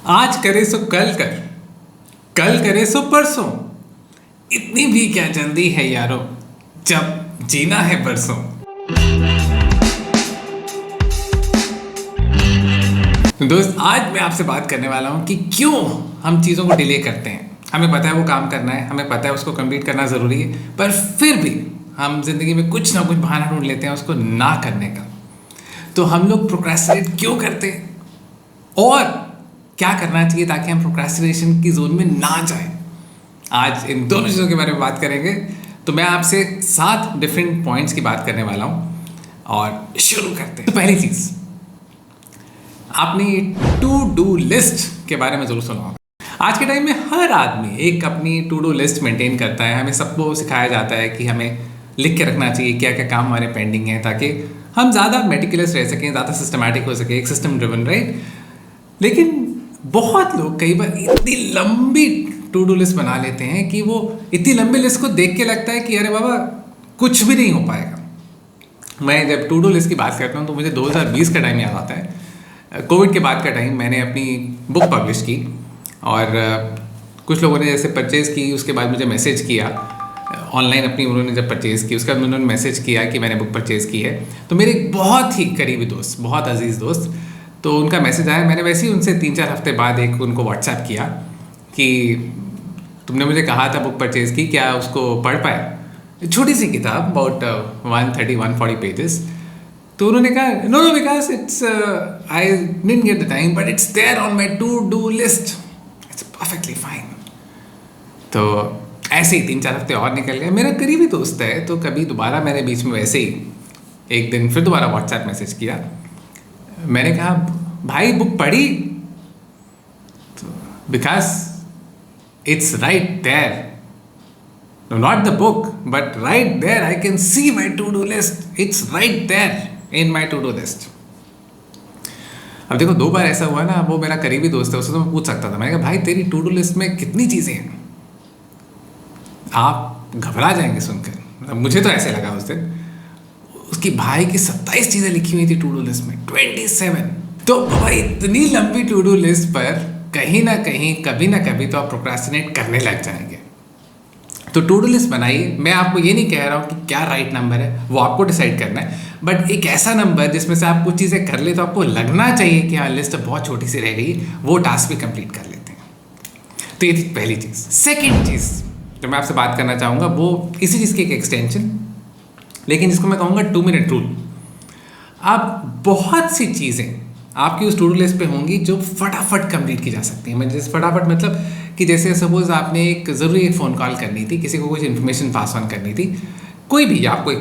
आज करे सो कल कर, कल करे सो परसों, इतनी भी क्या जल्दी है यारो, जब जीना है बरसों। तो दोस्त, आज मैं आपसे बात करने वाला हूं कि क्यों हम चीज़ों को डिले करते हैं। हमें पता है वो काम करना है, हमें पता है उसको कंप्लीट करना ज़रूरी है, पर फिर भी हम जिंदगी में कुछ ना कुछ बहाना ढूंढ लेते हैं उसको ना करने का। तो हम लोग प्रोक्रेस्टिनेट क्यों करते हैं और क्या करना चाहिए ताकि हम प्रोक्रेस्टिनेशन की जोन में ना जाएं। आज इन दोनों चीज़ों के बारे में बात करेंगे। तो मैं आपसे 7 डिफरेंट पॉइंट्स की बात करने वाला हूं और शुरू करते हैं। तो पहली चीज़, आपने टू डू लिस्ट के बारे में जरूर सुना होगा। आज के टाइम में हर आदमी एक अपनी टू डू लिस्ट मेंटेन करता है। हमें सबको सिखाया जाता है कि हमें लिख के रखना चाहिए क्या क्या काम हमारे पेंडिंग है, ताकि हम ज़्यादा मेटिकुलस रह सकें, ज़्यादा सिस्टमैटिक हो सके, एक सिस्टम ड्रिवन, राइट। लेकिन बहुत लोग कई बार इतनी लंबी टू डू लिस्ट बना लेते हैं कि वो इतनी लंबी लिस्ट को देख के लगता है कि अरे बाबा कुछ भी नहीं हो पाएगा। मैं जब टू डू लिस्ट की बात करता हूँ तो मुझे 2020 का टाइम याद आता है। कोविड के बाद का टाइम, मैंने अपनी बुक पब्लिश की और कुछ लोगों ने जैसे परचेज़ की, उसके बाद मुझे मैसेज किया ऑनलाइन अपनी, उन्होंने जब परचेज़ की उसके बाद उन्होंने मैसेज किया कि मैंने बुक परचेज़ की है। तो मेरे एक बहुत ही करीबी दोस्त, बहुत अजीज़ दोस्त, तो उनका मैसेज आया। मैंने वैसे ही उनसे 3-4 हफ्ते बाद एक उनको व्हाट्सएप किया कि तुमने मुझे कहा था बुक परचेज़ की, क्या उसको पढ़ पाए। छोटी सी किताब, अबाउट 130-140 पेजेस। तो उन्होंने कहा no because it's I didn't get the time but it's there on my to do list, it's perfectly fine. तो ऐसे ही 3-4 हफ्ते और निकल गए। मेरा करीबी दोस्त है, तो कभी दोबारा मैंने बीच में वैसे ही एक दिन फिर दोबारा व्हाट्सएप मैसेज किया। मैंने कहा भाई बुक पढ़ी, तो because it's right there, not the book but right there, I can see my to do list, it's right there in my to do list. अब देखो 2 बार ऐसा हुआ ना, वो मेरा करीबी दोस्त है, उससे तो मैं पूछ सकता था। मैंने कहा भाई तेरी टू डू लिस्ट में कितनी चीज़ें हैं। आप घबरा जाएंगे सुनकर, मुझे तो ऐसे लगा उस दिन। उसकी भाई की 27 चीज़ें लिखी हुई थी टू डू लिस्ट में, 27। तो भाई इतनी लंबी टू डू लिस्ट पर कहीं ना कहीं कभी ना कभी तो आप प्रोक्रेस्टिनेट करने लग जाएंगे। तो टू डू लिस्ट बनाइए। मैं आपको ये नहीं कह रहा हूँ कि क्या राइट नंबर है, वो आपको डिसाइड करना है, बट एक ऐसा नंबर जिसमें से आप कुछ चीज़ें कर ले तो आपको लगना चाहिए कि हाँ लिस्ट बहुत छोटी सी रह गई, वो टास्क भी कंप्लीट कर लेते हैं। तो ये थी पहली चीज़। सेकेंड चीज़ जो मैं आपसे बात करना चाहूँगा वो इसी चीज़ की एक एक्सटेंशन, लेकिन इसको मैं कहूँगा 2 मिनट रूल। आप बहुत सी चीज़ें आपकी उस टू डू लिस्ट पे होंगी जो फटाफट कंप्लीट की जा सकती हैं। मैं जैसे फटाफट मतलब कि जैसे सपोज आपने एक ज़रूरी एक फ़ोन कॉल करनी थी, किसी को कुछ इन्फॉर्मेशन पास ऑन करनी थी, कोई भी आपको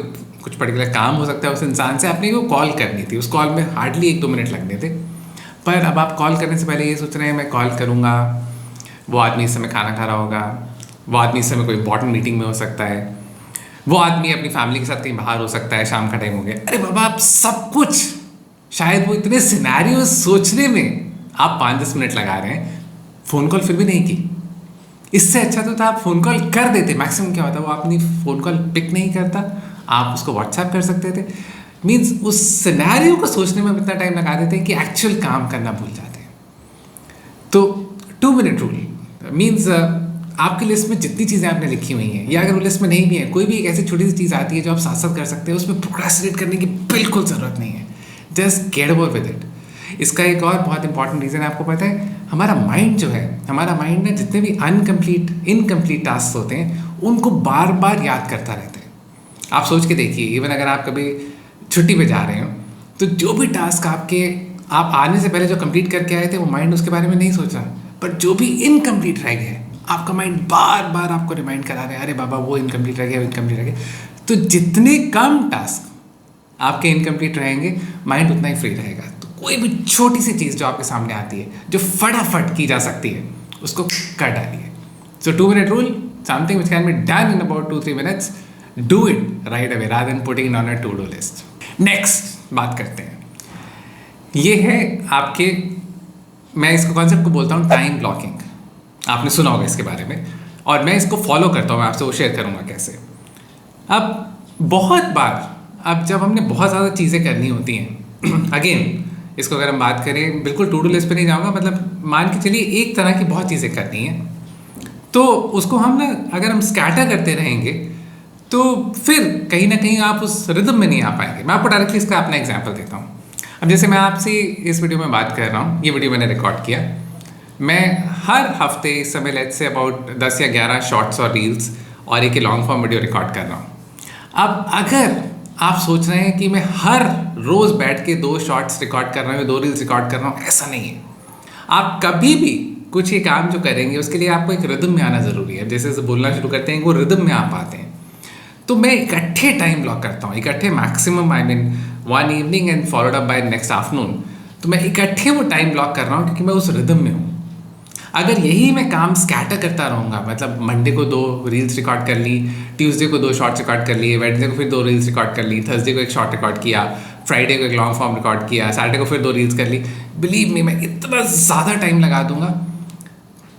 कुछ पर्टिकुलर काम हो सकता है उस इंसान से, आपने वो कॉल करनी थी। उस कॉल में हार्डली 1-2 मिनट लगने थे, पर अब आप कॉल करने से पहले ये सोच रहे हैं मैं कॉल करूँगा, वो आदमी इस समय खाना खा रहा होगा, वो आदमी इस समय कोई इंपॉर्टेंट मीटिंग में हो सकता है, वो आदमी अपनी फैमिली के साथ कहीं बाहर हो सकता है, शाम का टाइम हो गया। अरे बाबा, आप सब कुछ, शायद वो इतने सिनेरियो सोचने में आप 5-10 मिनट लगा रहे हैं, फ़ोन कॉल फिर भी नहीं की। इससे अच्छा तो था आप फ़ोन कॉल कर देते। मैक्सिमम क्या होता है, वो अपनी फ़ोन कॉल पिक नहीं करता, आप उसको व्हाट्सएप कर सकते थे। मीन्स उस सिनेरियो को सोचने में इतना टाइम लगा देते हैं कि एक्चुअल काम करना भूल जाते हैं। तो 2 मिनट रूल मीन्स आपकी लिस्ट में जितनी चीज़ें आपने लिखी हुई हैं, या अगर वो लिस्ट में नहीं भी है, कोई भी एक ऐसी छोटी सी चीज़ आती है जो आप साथ साथ कर सकते हैं, उसमें प्रोक्रेस्टिनेट करने की बिल्कुल ज़रूरत नहीं है। Just get over with it. इसका एक और बहुत इंपॉर्टेंट रीज़न है, आपको पता है, हमारा माइंड जो है, हमारा माइंड ना जितने भी इनकम्प्लीट टास्क होते हैं उनको बार बार याद करता रहता है। आप सोच के देखिए, इवन अगर आप कभी छुट्टी पे जा रहे हो तो जो भी टास्क आप आने से पहले जो कंप्लीट करके आए थे, वो माइंड उसके बारे में नहीं सोच रहा, पर जो भी इनकम्प्लीट रह गया है आपका माइंड बार बार आपको रिमाइंड करा रहा है, अरे बाबा वो इनकम्प्लीट रह गया, वो इनकम्प्लीट रह गया। तो जितने कम टास्क आपके इनकम्प्लीट रहेंगे, माइंड उतना ही फ्री रहेगा। तो कोई भी छोटी सी चीज़ जो आपके सामने आती है, जो फटाफट की जा सकती है, उसको कर डालिए। So 2 minute rule, something which can be done in about 2-3 minutes, do it right away rather than putting it on a to do list. Next बात करते हैं, ये है आपके, मैं इसको कॉन्सेप्ट को बोलता हूँ टाइम ब्लॉकिंग। आपने सुना होगा इसके बारे में, और मैं इसको फॉलो करता हूँ, मैं आपसे वो शेयर करूँगा कैसे। अब बहुत बार, अब जब हमने बहुत ज़्यादा चीज़ें करनी होती हैं, अगेन इसको अगर हम बात करें, बिल्कुल टू डू लिस्ट पे नहीं जाऊँगा, मतलब मान के चलिए एक तरह की बहुत चीज़ें करनी है, तो उसको हम ना अगर हम स्कैटर करते रहेंगे तो फिर कहीं ना कहीं आप उस रिदम में नहीं आ पाएंगे। मैं आपको डायरेक्टली इसका अपना एग्जांपल देता हूँ। अब जैसे मैं आपसे इस वीडियो में बात कर रहा हूँ, ये वीडियो मैंने रिकॉर्ड किया, मैं हर हफ्ते इस समय लेट्स से अबाउट 10 या 11 शॉर्ट्स और रील्स और एक लॉन्ग फॉर्म वीडियो रिकॉर्ड कर रहा हूँ। अब अगर आप सोच रहे हैं कि मैं हर रोज़ बैठ के 2 शॉर्ट्स रिकॉर्ड कर रहा हूँ, 2 रील्स रिकॉर्ड कर रहा हूँ, ऐसा नहीं है। आप कभी भी कुछ ये काम जो करेंगे उसके लिए आपको एक रिदम में आना ज़रूरी है। जैसे बोलना शुरू करते हैं वो रिदम में आ पाते हैं। तो मैं इकट्ठे टाइम ब्लॉक करता हूँ, इकट्ठे maximum I mean 1 evening and followed up by next afternoon. तो मैं इकट्ठे वो टाइम ब्लॉक कर रहा हूँ क्योंकि मैं उस रिदम में हूँ। अगर यही मैं काम स्कैटर करता रहूँगा, मतलब मंडे को 2 रील्स रिकॉर्ड कर ली, ट्यूसडे को 2 शॉर्ट्स रिकॉर्ड कर लिए, वेडनेसडे को फिर 2 रील्स रिकॉर्ड कर ली, थर्सडे को एक शॉर्ट रिकॉर्ड किया, फ्राइडे को एक लॉन्ग फॉर्म रिकॉर्ड किया, सैटरडे को फिर 2 रील्स कर ली, बिलीव मी मैं इतना ज़्यादा टाइम लगा दूंगा।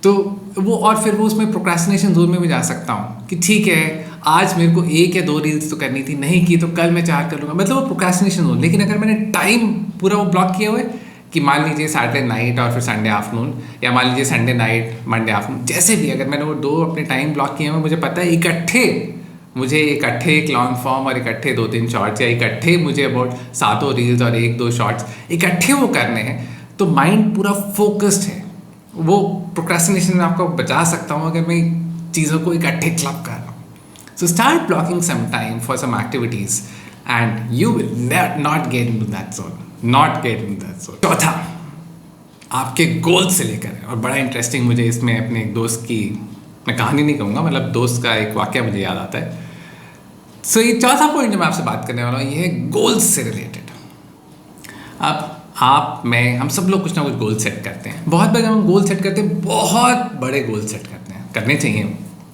तो वो और फिर वो उसमें प्रोक्रेस्टिनेशन जोन में भी जा सकता हूँ कि ठीक है आज मेरे को 1 या 2 रील्स तो करनी थी, नहीं की तो कल मैं 4 कर लूँगा, मतलब वो प्रोक्रेस्टिनेशन जोन। लेकिन अगर मैंने टाइम पूरा वो ब्लॉक किया हुआ है कि मान लीजिए सैटरडे नाइट और फिर संडे आफ्टरनून, या मान लीजिए संडे नाइट मंडे आफ्टरनून, जैसे भी अगर मैंने वो 2 अपने टाइम ब्लॉक किए हैं, मुझे पता है मुझे इकट्ठे एक लॉन्ग फॉर्म और इकट्ठे 2-3 शॉर्ट्स, या इकट्ठे मुझे अबाउट 7 रील्स और 1-2 शॉर्ट्स इकट्ठे वो करने हैं, तो माइंड पूरा फोकस्ड है। वो प्रोक्रेस्टिनेशन में आपको बचा सकता हूँ अगर मैं चीज़ों को इकट्ठे क्लब कर रहा हूँ। So start blocking some time for some activities and you will not get into that zone, not get into that zone. चौथा, आपके गोल से लेकर, और बड़ा इंटरेस्टिंग मुझे इसमें अपने एक दोस्त की, मैं कहानी नहीं कहूँगा, मतलब दोस्त का एक वाक़या मुझे याद आता है। सो ये चौथा पॉइंट जो मैं आपसे बात करने वाला हूँ ये है गोल्स से रिलेटेड। अब आप, मैं, हम सब लोग कुछ ना कुछ गोल सेट करते हैं। बहुत बार जब हम गोल सेट करते हैं, बहुत बड़े गोल सेट करते हैं, करने चाहिए,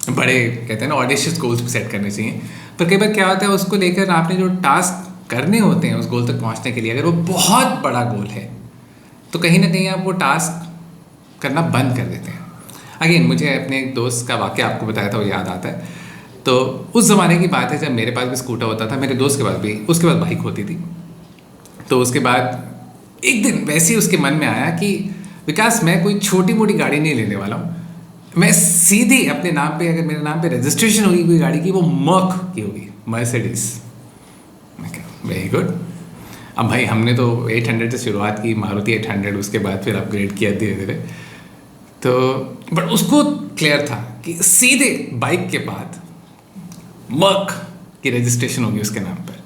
बड़े कहते हैं ना ऑडिशियस गोल्स भी सेट करने चाहिए। पर कई बार क्या होता है, उसको लेकर आपने जो टास्क करने होते हैं उस गोल तक पहुंचने के लिए, अगर वो बहुत बड़ा गोल है तो कहीं ना कहीं आप वो टास्क करना बंद कर देते हैं। अगेन मुझे अपने एक दोस्त का वाक़या आपको बताया था वो याद आता है। तो उस ज़माने की बात है जब मेरे पास भी स्कूटर होता था, मेरे दोस्त के पास भी उसके पास बाइक होती थी। तो उसके बाद एक दिन वैसे ही उसके मन में आया कि विकास मैं कोई छोटी मोटी गाड़ी नहीं लेने वाला हूँ, मैं सीधी अपने नाम पे, अगर मेरे नाम पे रजिस्ट्रेशन होगी कोई गाड़ी की, वो मर्क की होगी, मर्सिडीज। मैं कहा वेरी गुड। अब भाई हमने तो 800 से शुरुआत की, मारुति 800, उसके बाद फिर अपग्रेड किया धीरे धीरे। तो बट उसको क्लियर था कि सीधे बाइक के बाद मर्क की रजिस्ट्रेशन होगी उसके नाम पर।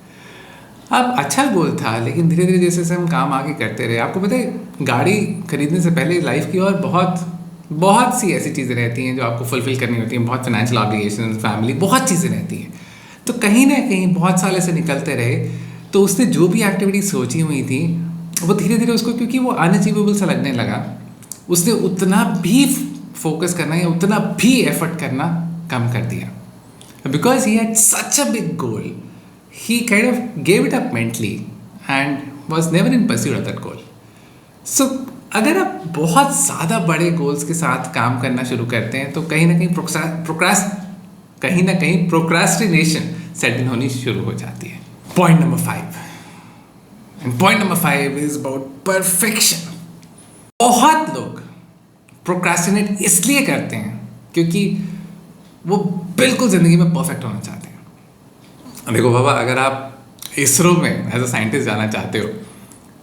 अब अच्छा गोल था, लेकिन धीरे धीरे जैसे हम काम आगे करते रहे, आपको पता है गाड़ी खरीदने से पहले लाइफ की और बहुत सी ऐसी चीज़ें रहती हैं जो आपको फुलफिल करनी होती हैं, बहुत फाइनेंशियल ऑब्लिगेशन, फैमिली, बहुत चीज़ें रहती हैं। तो कहीं ना कहीं बहुत साल ऐसे निकलते रहे, तो उसने जो भी एक्टिविटी सोची हुई थी वो धीरे धीरे उसको, क्योंकि वो अनअचीवेबल सा लगने लगा, उसने उतना भी फोकस करना या उतना भी एफर्ट करना कम कर दिया। Because he had such a big goal, he kind of gave it up mentally and was never in pursuit of that goal. So अगर आप बहुत ज़्यादा बड़े गोल्स के साथ काम करना शुरू करते हैं तो कहीं ना कहीं प्रोक्रास्टिनेशन सेट इन होनी शुरू हो जाती है। Point number 5, and point number 5 is about perfection. बहुत लोग प्रोक्रास्टिनेट इसलिए करते हैं क्योंकि वो बिल्कुल ज़िंदगी में परफेक्ट होना चाहते हैं। देखो बाबा, अगर आप इसरो में एज अ साइंटिस्ट जाना चाहते हो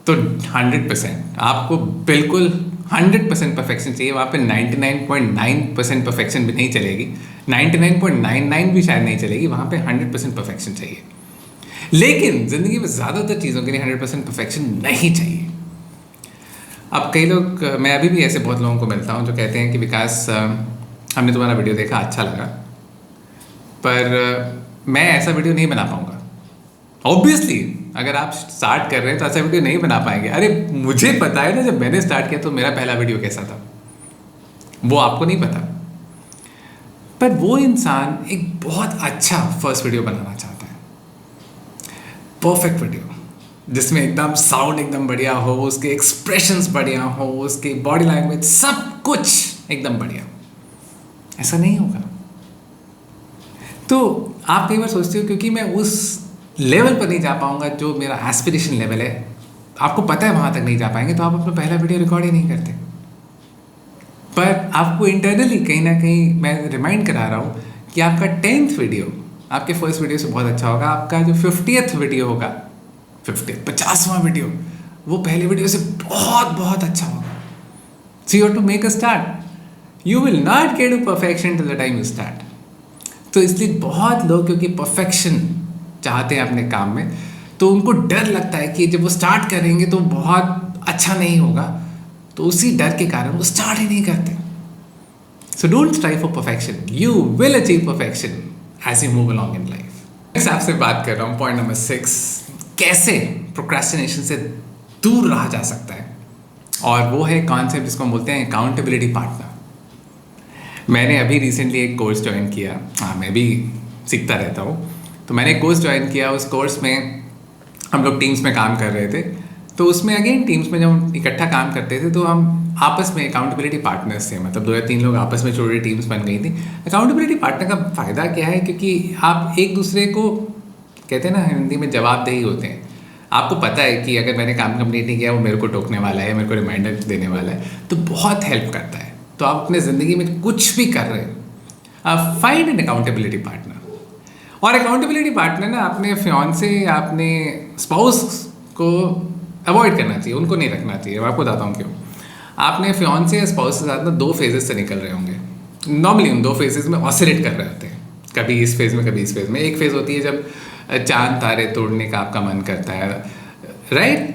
तो 100% आपको बिल्कुल 100% परफेक्शन चाहिए। वहाँ पे 99.9% परफेक्शन भी नहीं चलेगी, 99.99 भी शायद नहीं चलेगी, वहाँ पे 100% परफेक्शन चाहिए। लेकिन ज़िंदगी में ज़्यादातर चीज़ों के लिए 100% परफेक्शन नहीं चाहिए। अब कई लोग, मैं अभी भी ऐसे बहुत लोगों को मिलता हूँ जो कहते हैं कि विकास हमने तुम्हारा वीडियो देखा, अच्छा लगा, पर मैं ऐसा वीडियो नहीं बना पाऊंगा। ऑब्वियसली अगर आप स्टार्ट कर रहे हैं तो ऐसा वीडियो नहीं बना पाएंगे। अरे मुझे पता है ना, जब मैंने स्टार्ट किया तो मेरा पहला वीडियो कैसा था, वो आपको नहीं पता। पर वो इंसान एक बहुत अच्छा फर्स्ट वीडियो बनाना चाहता है, परफेक्ट वीडियो जिसमें एकदम साउंड एकदम बढ़िया हो, उसके एक्सप्रेशंस बढ़िया हो, उसकी बॉडी लैंग्वेज सब कुछ एकदम बढ़िया। ऐसा नहीं होगा। तो आप कई बार सोचते हो क्योंकि मैं उस लेवल पर नहीं जा पाऊंगा जो मेरा एस्पिरेशन लेवल है, आपको पता है वहाँ तक नहीं जा पाएंगे, तो आप अपना पहला वीडियो रिकॉर्ड ही नहीं करते। पर आपको इंटरनली कहीं ना कहीं मैं रिमाइंड करा रहा हूँ कि आपका 10th वीडियो आपके फर्स्ट वीडियो से बहुत अच्छा होगा। आपका जो 50th वीडियो होगा, 50वां वीडियो, वो पहले वीडियो से बहुत बहुत अच्छा होगा। So you have to make a start. You will not get to perfection till the time you start. तो इसलिए बहुत लोग क्योंकि परफेक्शन चाहते हैं अपने काम में, तो उनको डर लगता है कि जब वो स्टार्ट करेंगे तो बहुत अच्छा नहीं होगा, तो उसी डर के कारण वो स्टार्ट ही नहीं करते। So don't strive for perfection, you will achieve perfection as you move along in life. Next आपसे बात कर रहा हूँ पॉइंट नंबर 6, कैसे प्रोक्रेस्टिनेशन से दूर रहा जा सकता है, और वो है कॉन्सेप्ट जिसको हम बोलते हैं अकाउंटेबिलिटी पार्टनर। मैंने अभी रिसेंटली एक कोर्स ज्वाइन किया, हाँ मैं भी सीखता रहता हूँ, तो मैंने एक कोर्स ज्वाइन किया। उस कोर्स में हम लोग टीम्स में काम कर रहे थे, तो उसमें अगेन टीम्स में जब हम इकट्ठा काम करते थे तो हम आपस में अकाउंटेबिलिटी पार्टनर्स थे, मतलब 2 या 3 लोग आपस में छोटी टीम्स बन गई थी। अकाउंटेबिलिटी पार्टनर का फ़ायदा क्या है, क्योंकि आप एक दूसरे को कहते हैं ना हिंदी में जवाबदेही होते हैं। आपको पता है कि अगर मैंने काम कंप्लीट नहीं किया वो मेरे को टोकने वाला है, मेरे को रिमाइंडर देने वाला है, तो बहुत हेल्प करता है। तो आप अपने ज़िंदगी में कुछ भी कर रहे हो, फाइंड एन अकाउंटेबिलिटी पार्टनर। और अकाउंटेबिलिटी पार्टनर ना अपने फियांसे या अपने स्पाउस को अवॉइड करना चाहिए, उनको नहीं रखना चाहिए। मैं आपको बताता हूँ क्यों। आपने फियांसे या स्पाउस के साथ ना 2 फेजेस से निकल रहे होंगे। नॉर्मली उन 2 फेजेस में ऑसिलेट कर रहे होते हैं, कभी इस फेज़ में कभी इस फेज़ में। एक फेज़ होती है जब चांद तारे तोड़ने का आपका मन करता है, राइट,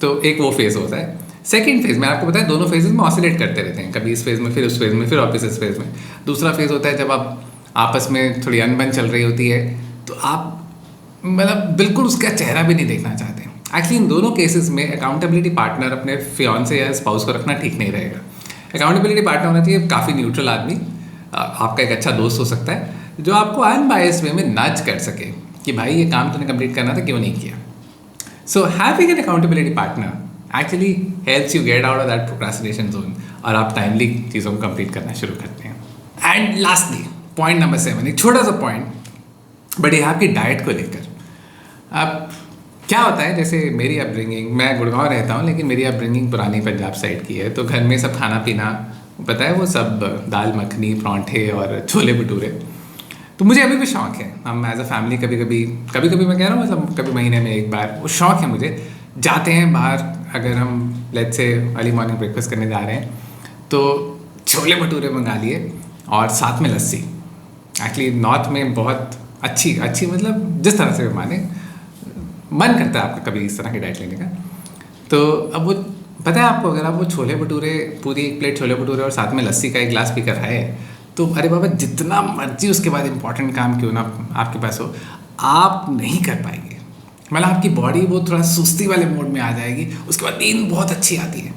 तो एक वो फेज़ होता है। सेकंड फेज़ में आपको पता है दोनों फेजेस में ऑसिलेट करते रहते हैं, कभी इस फेज़ में फिर उस फेज़ में फिर वापस इस फेज़ में। दूसरा फेज़ होता है जब आप आपस में थोड़ी अनबन चल रही होती है, तो आप मतलब बिल्कुल उसका चेहरा भी नहीं देखना चाहते। एक्चुअली इन दोनों केसेस में अकाउंटेबिलिटी पार्टनर अपने फियांसे या स्पाउस को रखना ठीक नहीं रहेगा। अकाउंटेबिलिटी पार्टनर होना चाहिए काफ़ी न्यूट्रल आदमी, आपका एक अच्छा दोस्त हो सकता है, जो आपको अनबायस्ड वे में नज कर सके कि भाई ये काम तूने कंप्लीट करना था, क्यों नहीं किया। So having an accountability partner actually helps you get out of that procrastination zone, और आप टाइमली चीज़ों को कंप्लीट करना शुरू करते हैं। एंड लास्टली पॉइंट नंबर 7, एक छोटा सा पॉइंट, बट ये आपकी डाइट को लेकर। अब क्या होता है, जैसे मेरी अपब्रिंगिंग, मैं गुड़गांव रहता हूँ लेकिन मेरी अपब्रिंगिंग पुरानी पंजाब साइड की है, तो घर में सब खाना पीना पता है, वो सब दाल मखनी, परांठे और छोले भटूरे। तो मुझे अभी भी शौक़ है, हम एज अ फैमिली कभी कभी मैं कह रहा हूँ मतलब कभी महीने में एक बार, वो शौक़ है मुझे। जाते हैं बाहर, अगर हम let's say early morning breakfast करने जा रहे हैं तो छोले भटूरे मंगा लिए और साथ में लस्सी। एक्चुअली नॉर्थ में बहुत अच्छी मतलब जिस तरह से माने मन करता है आपका कभी इस तरह की डाइट लेने का। तो अब वो पता है आपको, अगर आप वो छोले भटूरे, पूरी 1 प्लेट छोले भटूरे और साथ में लस्सी का 1 गिलास पी कर आए, तो अरे बाबा जितना मर्जी उसके बाद इंपॉर्टेंट काम क्यों ना आपके पास हो, आप नहीं कर पाएंगे। मतलब आपकी बॉडी वो थोड़ा सुस्ती वाले मोड में आ जाएगी, उसके बाद नींद बहुत अच्छी आती है।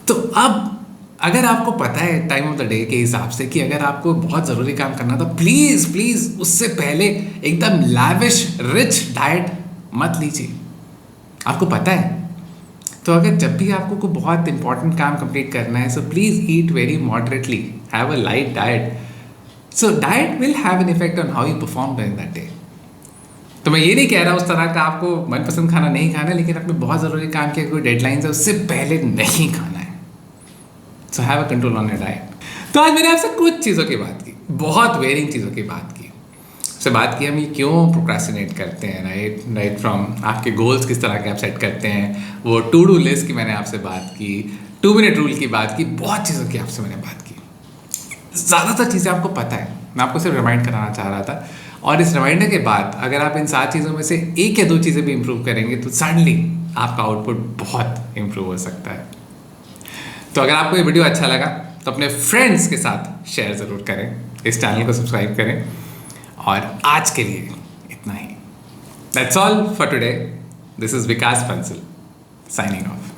तो अब अगर आपको पता है टाइम ऑफ द डे के हिसाब से कि अगर आपको बहुत ज़रूरी काम करना था, प्लीज़ उससे पहले एकदम लैविश रिच डाइट मत लीजिए। आपको पता है, तो अगर जब भी आपको कोई बहुत इंपॉर्टेंट काम कंप्लीट करना है, so please eat very moderately, have a light diet. So diet will have an effect on how you perform during that day. तो मैं ये नहीं कह रहा उस तरह का आपको मनपसंद खाना नहीं खाना, लेकिन अपने बहुत ज़रूरी काम की कोई डेडलाइंस है उससे पहले नहीं खाना है। So have a control on your diet. तो आज मैंने आपसे कुछ चीज़ों की बात की, बहुत वेरिंग चीज़ों की बात की। से बात की हम ये क्यों प्रोक्रेस्टिनेट करते हैं, राइट फ्रॉम आपके गोल्स किस तरह के आप सेट करते हैं, वो टू डू लिस्ट की मैंने आपसे बात की, 2 मिनट रूल की बात की, बहुत चीज़ों की आपसे मैंने बात की। ज़्यादातर चीज़ें आपको पता है, मैं आपको सिर्फ रिमाइंड कराना चाह रहा था। और इस रिमाइंडर के बाद अगर आप इन 7 चीज़ों में से 1 या 2 चीज़ें भी इम्प्रूव करेंगे तो सडनली आपका आउटपुट बहुत इम्प्रूव हो सकता है। तो अगर आपको ये वीडियो अच्छा लगा तो अपने फ्रेंड्स के साथ शेयर ज़रूर करें, इस चैनल को सब्सक्राइब करें, और आज के लिए इतना ही। That's all for today. This is Vikas Bansal signing off.